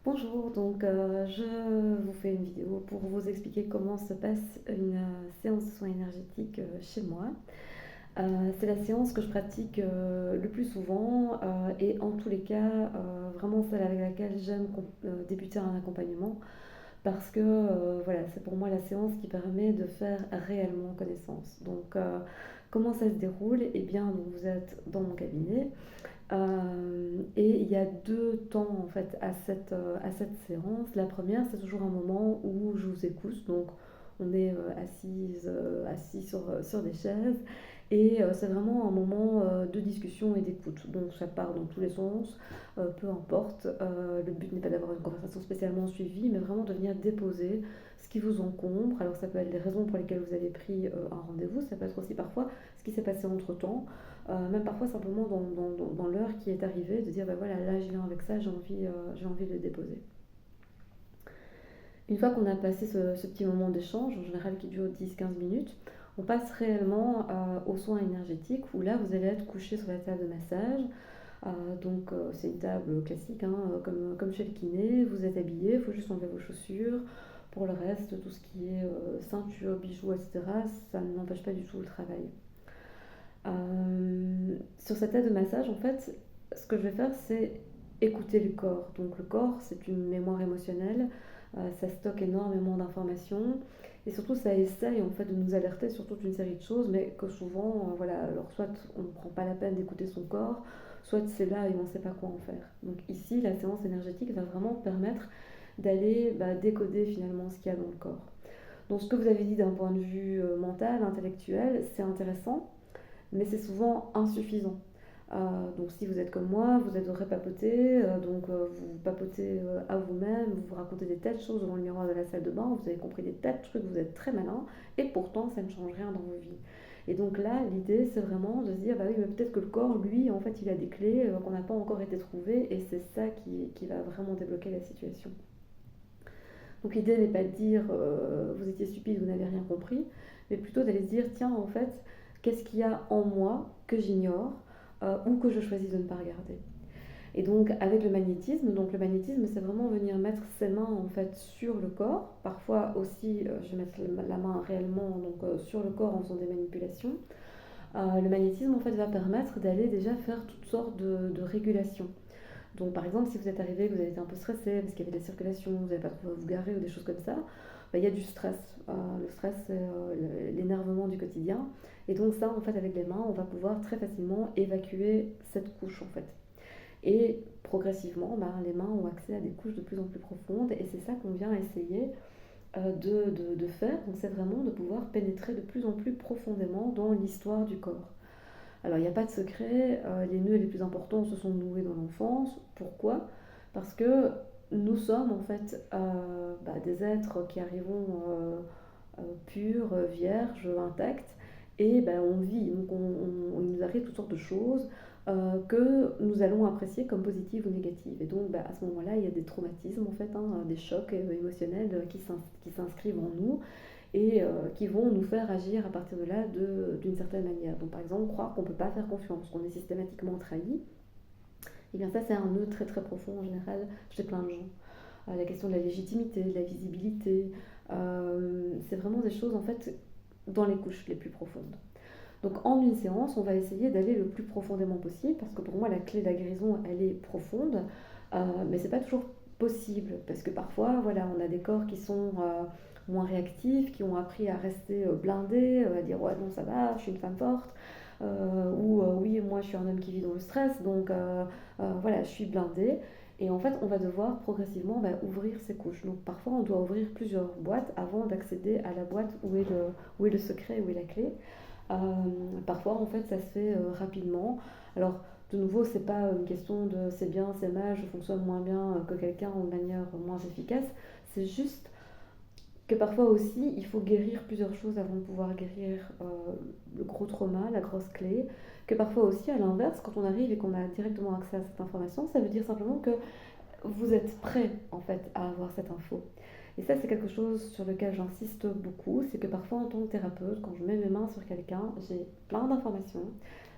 Bonjour, je vous fais une vidéo pour vous expliquer comment se passe une séance de soins énergétiques chez moi. C'est la séance que je pratique le plus souvent et en tous les cas vraiment celle avec laquelle j'aime débuter un accompagnement parce que voilà, c'est pour moi la séance qui permet de faire réellement connaissance. Comment ça se déroule? Eh bien, donc, vous êtes dans mon cabinet. Et il y a deux temps en fait à cette séance. La première, c'est toujours un moment où je vous écoute. Donc, on est assis sur des chaises. Et c'est vraiment un moment de discussion et d'écoute. Donc, ça part dans tous les sens, peu importe. Le but n'est pas d'avoir une conversation spécialement suivie, mais vraiment de venir déposer ce qui vous encombre. Alors, ça peut être les raisons pour lesquelles vous avez pris un rendez-vous. Ça peut être aussi parfois ce qui s'est passé entre-temps. Même parfois simplement dans l'heure qui est arrivée, de dire bah voilà, là je viens avec ça, j'ai envie de le déposer. Une fois qu'on a passé ce petit moment d'échange, en général qui dure 10-15 minutes, on passe réellement aux soins énergétiques où là vous allez être couché sur la table de massage. C'est une table classique, hein, comme chez le kiné, vous êtes habillé, il faut juste enlever vos chaussures. Pour le reste, tout ce qui est ceinture, bijoux, etc., ça n'empêche pas du tout le travail. Sur cette aide de massage, en fait, ce que je vais faire, c'est écouter le corps. Donc le corps, c'est une mémoire émotionnelle, ça stocke énormément d'informations et surtout ça essaye en fait de nous alerter sur toute une série de choses, mais que souvent, voilà, alors soit on ne prend pas la peine d'écouter son corps, soit c'est là et on ne sait pas quoi en faire. Donc ici, la séance énergétique va vraiment permettre d'aller décoder finalement ce qu'il y a dans le corps. Donc ce que vous avez dit d'un point de vue mental, intellectuel, c'est intéressant, mais c'est souvent insuffisant. Donc si vous êtes comme moi, vous adorez papoter, vous papotez à vous-même, vous vous racontez des tas de choses devant le miroir de la salle de bain, vous avez compris des tas de trucs, vous êtes très malin, et pourtant ça ne change rien dans vos vies. Et donc là, l'idée c'est vraiment de se dire, bah oui, mais peut-être que le corps, lui, en fait, il a des clés qu'on n'a pas encore été trouvées, et c'est ça qui va vraiment débloquer la situation. Donc l'idée n'est pas de dire vous étiez stupide, vous n'avez rien compris, mais plutôt d'aller se dire tiens, en fait, qu'est-ce qu'il y a en moi que j'ignore ou que je choisis de ne pas regarder. Et donc avec le magnétisme c'est vraiment venir mettre ses mains en fait sur le corps. Parfois aussi je vais mettre la main réellement sur le corps en faisant des manipulations. Le magnétisme en fait va permettre d'aller déjà faire toutes sortes de régulations. Donc par exemple, si vous êtes arrivé, que vous avez été un peu stressé parce qu'il y avait de la circulation, vous n'avez pas trouvé à vous garer ou des choses comme ça, il y a du stress. Le stress, c'est l'énervement du quotidien. Et donc ça, en fait, avec les mains, on va pouvoir très facilement évacuer cette couche, en fait. Et progressivement, les mains ont accès à des couches de plus en plus profondes. Et c'est ça qu'on vient essayer de faire. Donc c'est vraiment de pouvoir pénétrer de plus en plus profondément dans l'histoire du corps. Alors, il n'y a pas de secret, les nœuds les plus importants se sont noués dans l'enfance. Pourquoi? Parce que nous sommes en fait des êtres qui arrivons purs, vierges, intacts, et on vit. Donc, il nous arrive toutes sortes de choses que nous allons apprécier comme positives ou négatives. Et donc, à ce moment-là, il y a des traumatismes, en fait, hein, des chocs émotionnels qui s'inscrivent en nous et qui vont nous faire agir à partir de là d'une certaine manière. Donc par exemple, croire qu'on ne peut pas faire confiance, qu'on est systématiquement trahi, et bien ça c'est un nœud très très profond en général chez plein de gens. La question de la légitimité, de la visibilité, c'est vraiment des choses en fait dans les couches les plus profondes. Donc en une séance, on va essayer d'aller le plus profondément possible, parce que pour moi la clé de la guérison elle est profonde, mais c'est pas toujours possible, parce que parfois voilà, on a des corps qui sont moins réactifs, qui ont appris à rester blindés, à dire ouais non ça va, je suis une femme forte, ou oui moi je suis un homme qui vit dans le stress, voilà je suis blindée. Et en fait, on va devoir progressivement ouvrir ces couches. Donc parfois, on doit ouvrir plusieurs boîtes avant d'accéder à la boîte où est le secret, où est la clé. Euh, Parfois, en fait, ça se fait rapidement. Alors, de nouveau, c'est pas une question de c'est bien, c'est mal, je fonctionne moins bien que quelqu'un de manière moins efficace. C'est juste que parfois aussi, il faut guérir plusieurs choses avant de pouvoir guérir le gros trauma, la grosse clé. Que parfois aussi, à l'inverse, quand on arrive et qu'on a directement accès à cette information, ça veut dire simplement que vous êtes prêt en fait à avoir cette info. Et ça c'est quelque chose sur lequel j'insiste beaucoup, c'est que parfois en tant que thérapeute, quand je mets mes mains sur quelqu'un, j'ai plein d'informations,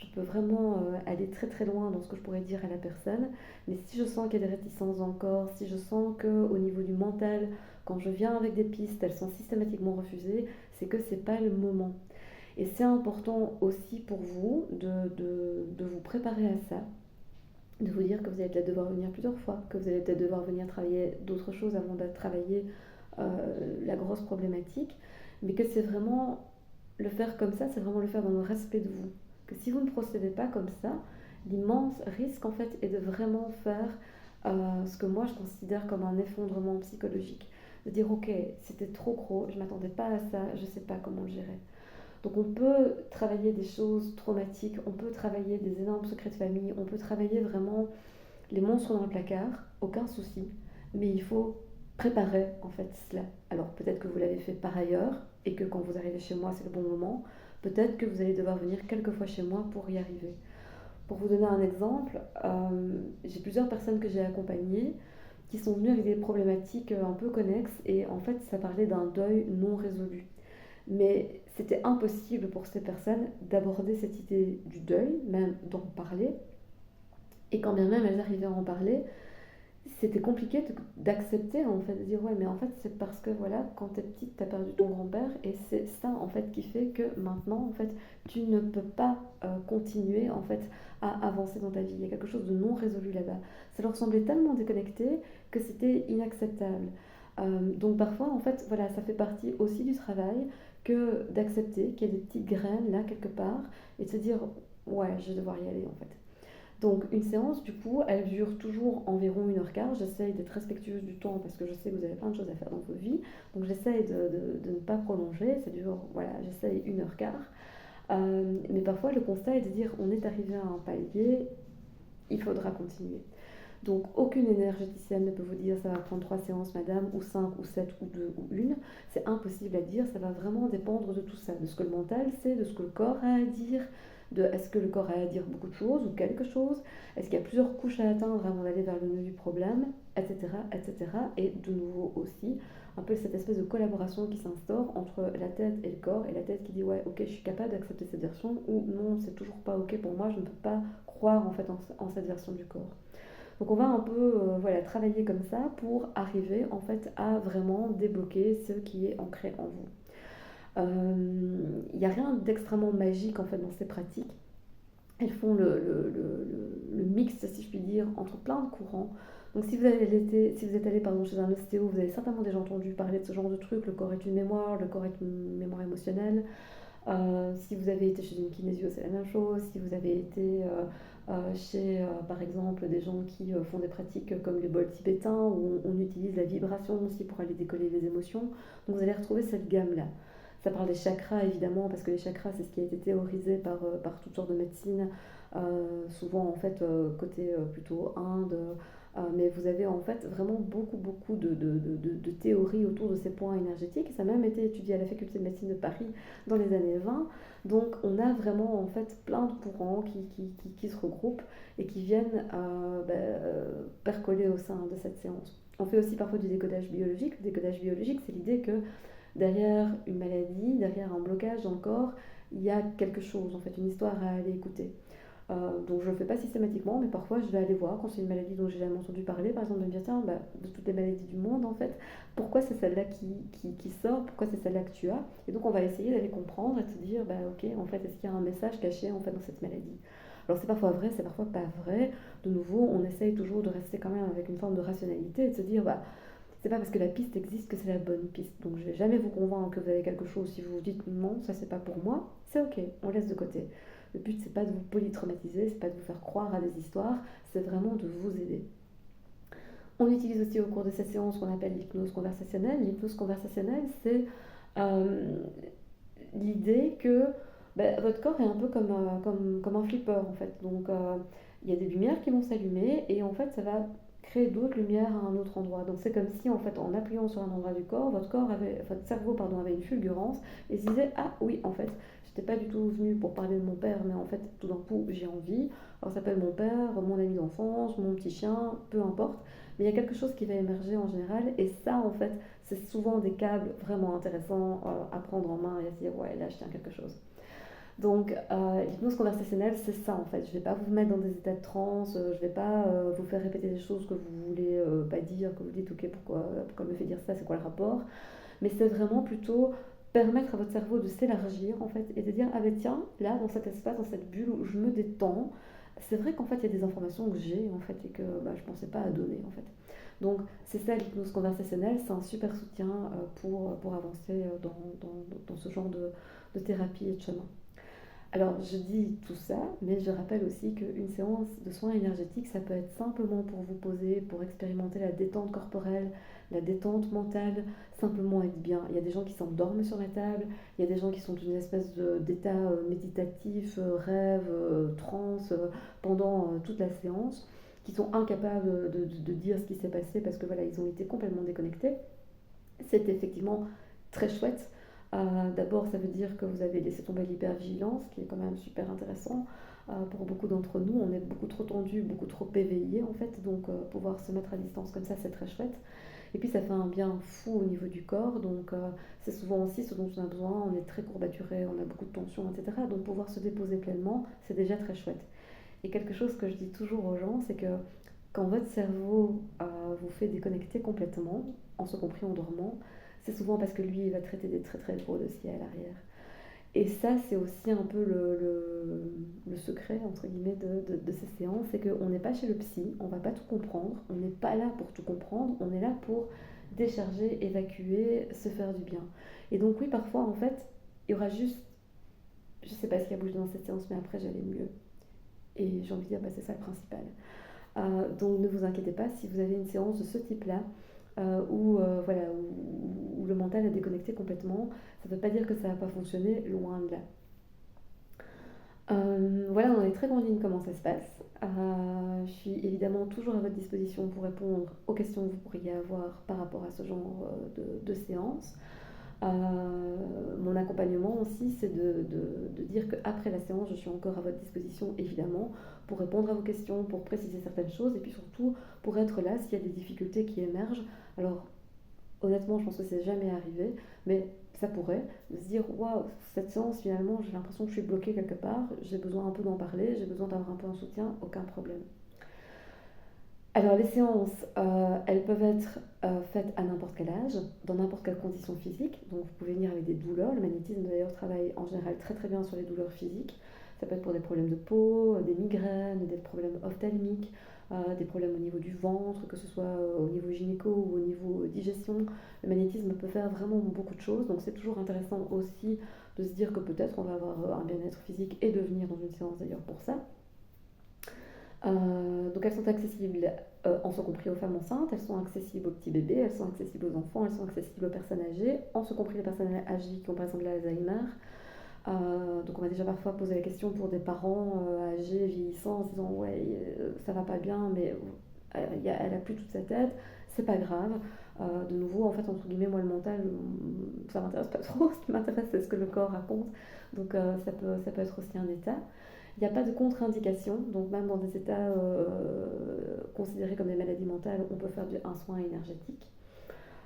je peux vraiment aller très très loin dans ce que je pourrais dire à la personne. Mais si je sens qu'il y a des réticences encore, si je sens qu'au niveau du mental, quand je viens avec des pistes, elles sont systématiquement refusées, c'est que c'est pas le moment. Et c'est important aussi pour vous de vous préparer à ça, de vous dire que vous allez peut-être devoir venir plusieurs fois, que vous allez peut-être devoir venir travailler d'autres choses avant de travailler la grosse problématique, mais que c'est vraiment le faire comme ça, c'est vraiment le faire dans le respect de vous. Que si vous ne procédez pas comme ça, l'immense risque en fait est de vraiment faire ce que moi je considère comme un effondrement psychologique. De dire ok, c'était trop gros, je ne m'attendais pas à ça, je ne sais pas comment le gérer. Donc on peut travailler des choses traumatiques, on peut travailler des énormes secrets de famille, on peut travailler vraiment les monstres dans le placard, aucun souci, mais il faut préparer en fait cela. Alors peut-être que vous l'avez fait par ailleurs et que quand vous arrivez chez moi c'est le bon moment, peut-être que vous allez devoir venir quelques fois chez moi pour y arriver. Pour vous donner un exemple, j'ai plusieurs personnes que j'ai accompagnées qui sont venues avec des problématiques un peu connexes et en fait ça parlait d'un deuil non résolu. Mais c'était impossible pour ces personnes d'aborder cette idée du deuil, même d'en parler. Et quand bien même elles arrivaient à en parler, c'était compliqué d'accepter en fait, de dire ouais mais en fait c'est parce que voilà quand t'es petite t'as perdu ton grand-père et c'est ça en fait qui fait que maintenant en fait tu ne peux pas continuer en fait à avancer dans ta vie. Il y a quelque chose de non résolu là-bas. Ça leur semblait tellement déconnecté que c'était inacceptable. Donc parfois en fait voilà ça fait partie aussi du travail que d'accepter qu'il y a des petites graines là quelque part et de se dire ouais je vais devoir y aller en fait. Donc une séance, du coup, elle dure toujours environ 1h15. J'essaye d'être respectueuse du temps parce que je sais que vous avez plein de choses à faire dans vos vies. Donc j'essaye de ne pas prolonger. Ça dure, voilà, j'essaye 1h15. Mais parfois, le constat est de dire on est arrivé à un palier, il faudra continuer. Donc aucune énergéticienne ne peut vous dire ça va prendre 3 séances madame, ou 5, ou 7, ou 2, ou 1. C'est impossible à dire, ça va vraiment dépendre de tout ça, de ce que le mental sait, de ce que le corps a à dire, de est-ce que le corps a à dire beaucoup de choses ou quelque chose, est-ce qu'il y a plusieurs couches à atteindre avant d'aller vers le nœud du problème, etc. etc. Et de nouveau aussi, un peu cette espèce de collaboration qui s'instaure entre la tête et le corps, et la tête qui dit ouais ok je suis capable d'accepter cette version, ou non c'est toujours pas ok pour moi, je ne peux pas croire en fait en cette version du corps. Donc on va un peu voilà, travailler comme ça pour arriver en fait à vraiment débloquer ce qui est ancré en vous. Il n'y a rien d'extrêmement magique en fait dans ces pratiques. Elles font le mix, si je puis dire, entre plein de courants. Donc si si vous êtes allé pardon, chez un ostéo, vous avez certainement déjà entendu parler de ce genre de truc. Le corps est une mémoire, le corps est une mémoire émotionnelle. Si vous avez été chez une kinésio, c'est la même chose. Si vous avez été chez, par exemple, des gens qui font des pratiques comme les bols tibétains, où on utilise la vibration aussi pour aller décoller les émotions. Donc vous allez retrouver cette gamme-là. Ça parle des chakras, évidemment, parce que les chakras, c'est ce qui a été théorisé par toutes sortes de médecines, souvent, en fait, côté plutôt Inde. Mais vous avez en fait vraiment beaucoup de théories autour de ces points énergétiques. Ça a même été étudié à la faculté de médecine de Paris dans les années 20. Donc on a vraiment en fait plein de courants qui se regroupent et qui viennent percoler au sein de cette séance. On fait aussi parfois du décodage biologique. Le décodage biologique, c'est l'idée que derrière une maladie, derrière un blocage dans le corps, il y a quelque chose, en fait, une histoire à aller écouter. Donc je ne le fais pas systématiquement, mais parfois je vais aller voir quand c'est une maladie dont j'ai jamais entendu parler, par exemple de me dire tiens, bah, de toutes les maladies du monde en fait, pourquoi c'est celle-là qui sort, pourquoi c'est celle-là que tu as, et donc on va essayer d'aller comprendre et de se dire bah ok en fait est-ce qu'il y a un message caché en fait dans cette maladie. Alors c'est parfois vrai, c'est parfois pas vrai. De nouveau, on essaye toujours de rester quand même avec une forme de rationalité et de se dire bah c'est pas parce que la piste existe que c'est la bonne piste. Donc je vais jamais vous convaincre que vous avez quelque chose si vous vous dites non, ça c'est pas pour moi, c'est ok, on laisse de côté. Le but c'est pas de vous polytraumatiser, c'est pas de vous faire croire à des histoires, c'est vraiment de vous aider. On utilise aussi au cours de cette séance ce qu'on appelle l'hypnose conversationnelle. L'hypnose conversationnelle, c'est euh, l'idée que votre corps est un peu comme un flipper en fait. Donc il y a des lumières qui vont s'allumer et en fait ça va créer d'autres lumières à un autre endroit. Donc c'est comme si en fait en appuyant sur un endroit du corps, votre cerveau pardon, avait une fulgurance et se disait ah oui en fait j'étais pas du tout venue pour parler de mon père mais en fait tout d'un coup j'ai envie. Alors ça s'appelle mon père, mon ami d'enfance, mon petit chien, peu importe. Mais il y a quelque chose qui va émerger en général et ça en fait c'est souvent des câbles vraiment intéressants à prendre en main et à se dire ouais là je tiens quelque chose. Donc, l'hypnose conversationnelle, c'est ça en fait. Je ne vais pas vous mettre dans des états de transe, je ne vais pas vous faire répéter des choses que vous voulez pas dire, que vous dites ok, pourquoi elle me fait dire ça, c'est quoi le rapport. Mais c'est vraiment plutôt permettre à votre cerveau de s'élargir en fait et de dire ah ben tiens, là dans cet espace, dans cette bulle où je me détends, c'est vrai qu'en fait il y a des informations que j'ai en fait et que bah, je ne pensais pas à donner en fait. Donc c'est ça l'hypnose conversationnelle, c'est un super soutien pour avancer dans ce genre de thérapie et de chemin. Alors, je dis tout ça, mais je rappelle aussi qu'une séance de soins énergétiques, ça peut être simplement pour vous poser, pour expérimenter la détente corporelle, la détente mentale, simplement être bien. Il y a des gens qui s'endorment sur la table, il y a des gens qui sont dans une espèce d'état méditatif, rêve, transe, pendant toute la séance, qui sont incapables de dire ce qui s'est passé parce que voilà, ils ont été complètement déconnectés. C'est effectivement très chouette. D'abord, ça veut dire que vous avez laissé tomber l'hypervigilance, qui est quand même super intéressant. Pour beaucoup d'entre nous, on est beaucoup trop tendu, beaucoup trop éveillé en fait, donc pouvoir se mettre à distance comme ça, c'est très chouette. Et puis ça fait un bien fou au niveau du corps, donc c'est souvent aussi ce dont on a besoin, on est très courbaturé, on a beaucoup de tension, etc. Donc pouvoir se déposer pleinement, c'est déjà très chouette. Et quelque chose que je dis toujours aux gens, c'est que quand votre cerveau vous fait déconnecter complètement, en ce compris en dormant, c'est souvent parce que lui, il va traiter des très très gros dossiers à l'arrière. Et ça, c'est aussi un peu le secret, entre guillemets, de ces séances, c'est qu'on n'est pas chez le psy, on ne va pas tout comprendre, on n'est pas là pour tout comprendre, on est là pour décharger, évacuer, se faire du bien. Et donc oui, parfois, en fait, il y aura juste, je ne sais pas ce qui a bougé dans cette séance, mais après, j'allais mieux. Et j'ai envie de dire, bah, c'est ça le principal. Donc ne vous inquiétez pas si vous avez une séance de ce type-là voilà, où le mental est déconnecté complètement. Ça ne veut pas dire que ça va pas fonctionner, loin de là. Voilà dans les très grandes lignes comment ça se passe. Je suis évidemment toujours à votre disposition pour répondre aux questions que vous pourriez avoir par rapport à ce genre de séance. Mon accompagnement aussi, c'est de dire qu'après la séance, je suis encore à votre disposition, évidemment, pour répondre à vos questions, pour préciser certaines choses, et puis surtout pour être là s'il y a des difficultés qui émergent. Alors, honnêtement, je pense que c'est jamais arrivé, mais ça pourrait, de se dire, waouh, cette séance, finalement, j'ai l'impression que je suis bloquée quelque part, j'ai besoin un peu d'en parler, j'ai besoin d'avoir un peu un soutien, aucun problème. Alors les séances, elles peuvent être faites à n'importe quel âge, dans n'importe quelle condition physique. Donc vous pouvez venir avec des douleurs. Le magnétisme d'ailleurs travaille en général très très bien sur les douleurs physiques. Ça peut être pour des problèmes de peau, des migraines, des problèmes ophtalmiques, des problèmes au niveau du ventre, que ce soit au niveau gynéco ou au niveau digestion. Le magnétisme peut faire vraiment beaucoup de choses. Donc c'est toujours intéressant aussi de se dire que peut-être on va avoir un bien-être physique et de venir dans une séance d'ailleurs pour ça. Donc elles sont accessibles en ce compris aux femmes enceintes, elles sont accessibles aux petits bébés, elles sont accessibles aux enfants, elles sont accessibles aux personnes âgées, en ce compris les personnes âgées qui ont par exemple l'Alzheimer. Donc on m'a déjà parfois posé la question pour des parents âgés, vieillissants, en se disant ouais ça va pas bien mais elle a plus toute sa tête, c'est pas grave. De nouveau en fait entre guillemets moi le mental ça m'intéresse pas trop, ce qui m'intéresse c'est ce que le corps raconte. Donc ça peut être aussi un état. Il n'y a pas de contre-indication, donc même dans des états considérés comme des maladies mentales, on peut faire un soin énergétique.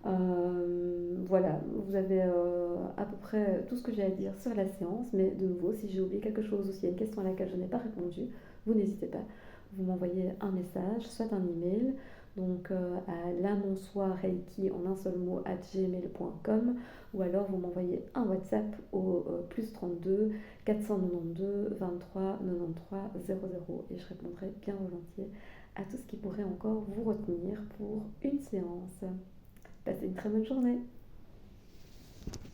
Voilà, vous avez à peu près tout ce que j'ai à dire sur la séance, mais de nouveau, si j'ai oublié quelque chose ou s'il y a une question à laquelle je n'ai pas répondu, vous n'hésitez pas. Vous m'envoyez un message, soit un email, donc à l'annonçoirreiki en un seul mot @gmail.com, ou alors vous m'envoyez un WhatsApp au plus 32 492 23 93 00 et je répondrai bien volontiers à tout ce qui pourrait encore vous retenir pour une séance. Passez une très bonne journée.